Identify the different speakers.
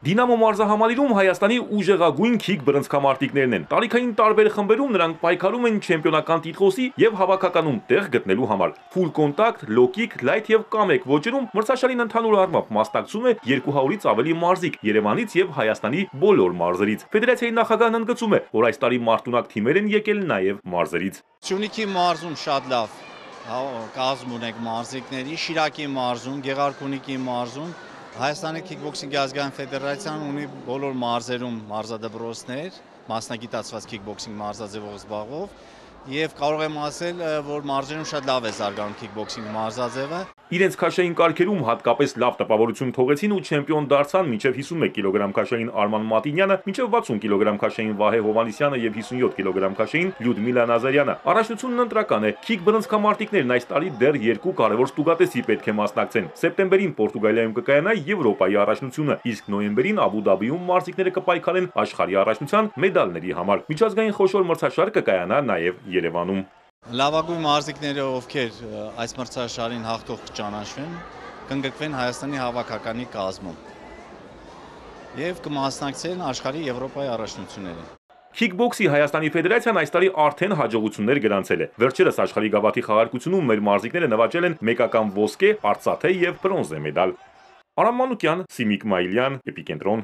Speaker 1: Դինամո մարզահամալիրում Հայաստանի ուժեղագույն քիք բռնցքամարտիկներն են։ Տարիքային տարբեր խմբերում նրանք պայքարում են չեմպիոնական տիտղոսի եւ հավաքականում տեղ գտնելու համար։ Ֆուլ կոնտակտ, լոկիկ, լայթ եւ կամեկ ոճերում մրցաշարին ընդհանուր առմամբ մասնակցում է 200-ից ավելի մարզիկ Երևանից եւ Հայաստանի բոլոր մարզերից։ Ֆեդերացիայի նախագահն ընդգծում է, որ այս տարի մարտունակ թիմեր են եկել նաեւ մարզերից։
Speaker 2: Սյունիքի մարզում շատ լավ կազմ ունենք մարզիկների, Շիրակի մարզում, Գեղարքունիքի մարզում, Հայաստանի քիքբոքսինգի ազգային ֆեդերացիան ունի բոլոր մարզերում մարզադպրոցներ, մասնագիտացված քիքբոքսինգ մարզաձևով զբաղվող, եւ կարող եմ ասել, որ մարզերում շատ լավ է զարգանում քիքբոքսինգ մարզաձևը։
Speaker 1: Իրենց քաշային կարգերում հատկապես լավ տպավորություն թողեցին ու չեմպիոն դարձան մինչև 51 կիլոգրամ քաշային Արման Մատինյանը, մինչև 60 կիլոգրամ քաշային Վահե Հովհաննիսյանը եւ 57 կիլոգրամ քաշային Լյուդմիլա Նազարյանը։ Առաջնությունն ընտրական է։ Քիք բռնցքամարտիկներն այս տարի դեռ երկու կարևոր ստուգատեսի պետք է մասնակցեն։ Սեպտեմբերին Պորտուգալիայում կկայանա Եվրոպայի առաջնությունը, իսկ նոյեմբերին Աբու Դաբիում մարզիկները կպայքարեն աշխարհի առաջնության մեդալների համար։ Միջազգային խոշոր մրցաշար կկայանա նաեւ Երևանում։
Speaker 2: Լավագույն մարզիկները, ովքեր այս մրցաշարին հաղթող կճանաչվեն, կընդգրկվեն Հայաստանի հավաքականի կազմում եւ կմասնակցեն աշխարհի Եվրոպայի առաջնություններին։
Speaker 1: Քիքբոքսի Հայաստանի ֆեդերացիան այս տարի արդեն հաջողություններ գրանցել է։ Վերջերս աշխարհի գավաթի խաղարկությունում մեր մարզիկները նվաճել են մեկական ոսկե, արծաթե եւ բրոնզե մեդալ։ Արամ Մանուկյան, Սիմիկ Մայիլյան, Էպիկենտրոն։